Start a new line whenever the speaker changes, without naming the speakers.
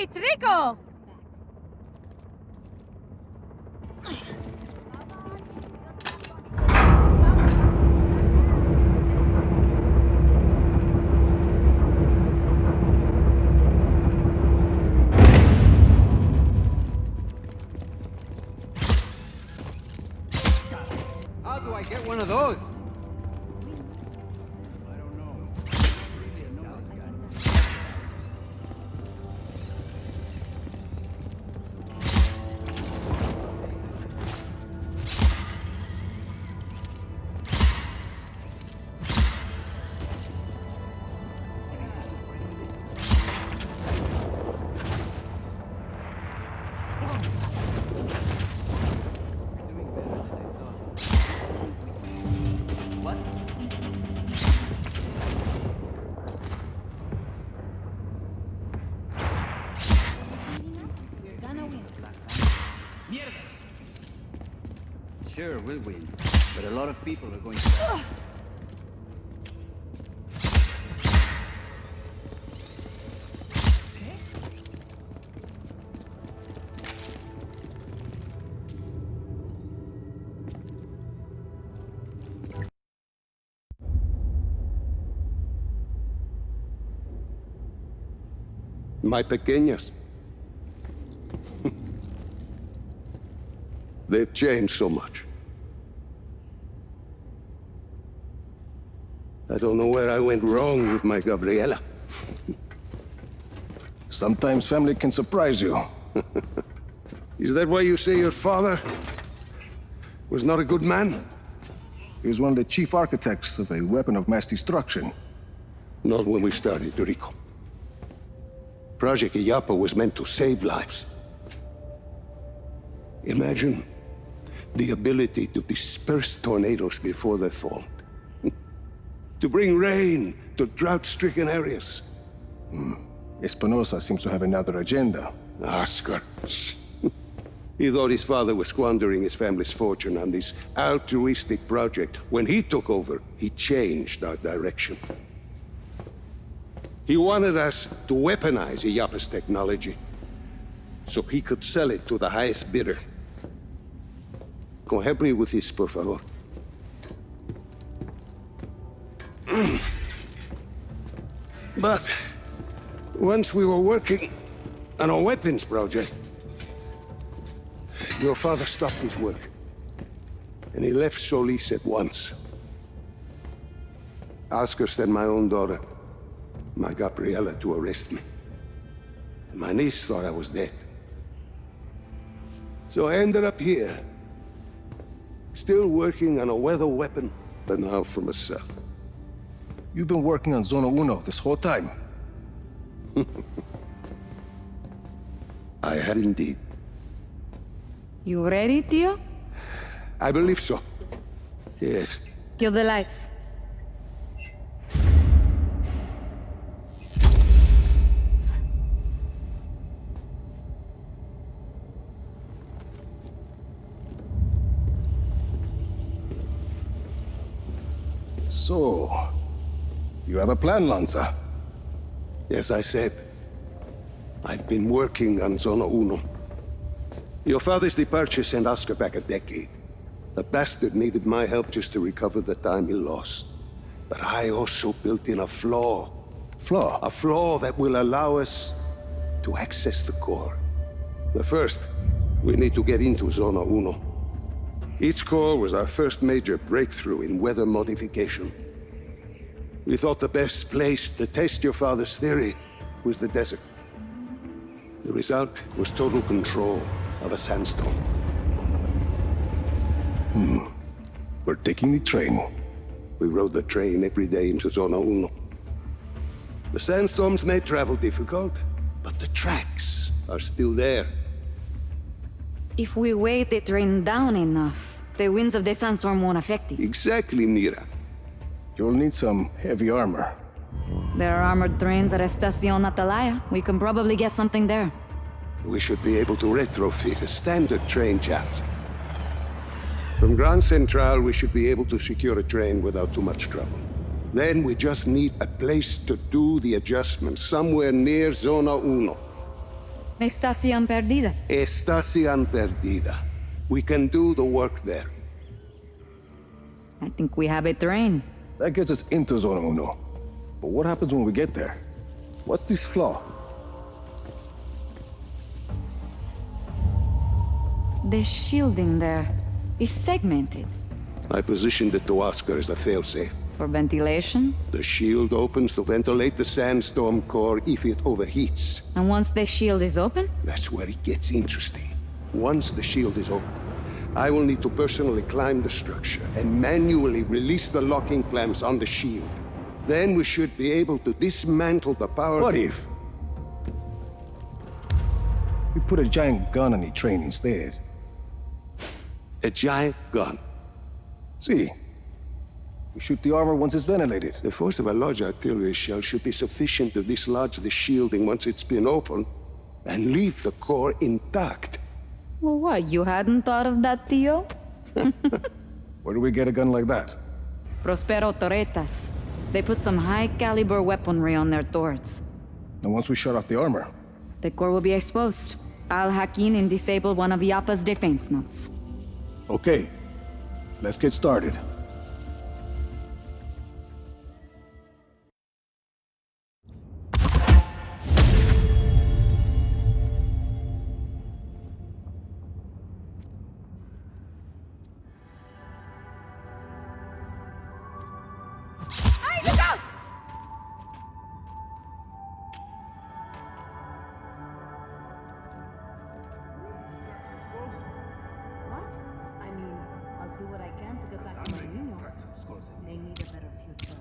It's Rico!
How do I get one of those? Sure, we'll win. But a lot of people are going to die.
My pequeñas. They've changed so much. I don't know where I went wrong with my Gabriela.
Sometimes family can surprise you.
Is that why you say your father was not a good man?
He was one of the chief architects of a weapon of mass destruction.
Not when we started, Rico. Project Iyapa was meant to save lives. Imagine the ability to disperse tornadoes before they formed. To bring rain to drought-stricken areas.
Espinosa seems to have another agenda.
Oscar. He thought his father was squandering his family's fortune on this altruistic project. When he took over, he changed our direction. He wanted us to weaponize Iyapa's technology, so he could sell it to the highest bidder. Go help me with this, por favor. But once we were working on a weapons project, your father stopped his work, and he left Solis at once. Oscar sent my own daughter, my Gabriela, to arrest me. And my niece thought I was dead. So I ended up here, still working on a weather weapon, but now from a cell.
You've been working on Zona Uno this whole time.
I have indeed.
You ready, Tio?
I believe so. Yes.
Kill the lights.
So, you have a plan, Lanza?
As I said, I've been working on Zona Uno. Your father's departure sent Oscar back a decade. The bastard needed my help just to recover the time he lost. But I also built in a flaw.
Flaw?
A flaw that will allow us to access the core. But first, we need to get into Zona Uno. Its core was our first major breakthrough in weather modification. We thought the best place to test your father's theory was the desert. The result was total control of a sandstorm.
We're taking the train.
We rode the train every day into Zona Uno. The sandstorms made travel difficult, but the tracks are still there.
If we weight the train down enough, the winds of the sandstorm won't affect it.
Exactly, Mira.
You'll need some heavy armor.
There are armored trains at Estacion Atalaya. We can probably get something there.
We should be able to retrofit a standard train chassis. From Grand Central, we should be able to secure a train without too much trouble. Then we just need a place to do the adjustments, somewhere near Zona Uno.
Estación perdida.
Estación Perdida. We can do the work there.
I think we have a train.
That gets us into Zona Uno. But what happens when we get there? What's this flaw?
The shielding there is segmented.
I positioned it to Oscar as a failsafe.
For ventilation?
The shield opens to ventilate the sandstorm core if it overheats.
And once the shield is open?
That's where it gets interesting. Once the shield is open, I will need to personally climb the structure and manually release the locking clamps on the shield. Then we should be able to dismantle the power...
What if we put a giant gun on the train instead?
A giant gun.
See, we shoot the armor once it's ventilated.
The force of a large artillery shell should be sufficient to dislodge the shielding once it's been opened and leave the core intact.
Well, what, you hadn't thought of that, Tio?
Where do we get a gun like that?
Prospero Torretas. They put some high-caliber weaponry on their turrets.
And once we shut off the armor,
The core will be exposed. I'll hack in and disable one of Yappa's defense nodes.
okay, let's get started.
What? I mean, I'll do what I can to get back to my union. They need a better future.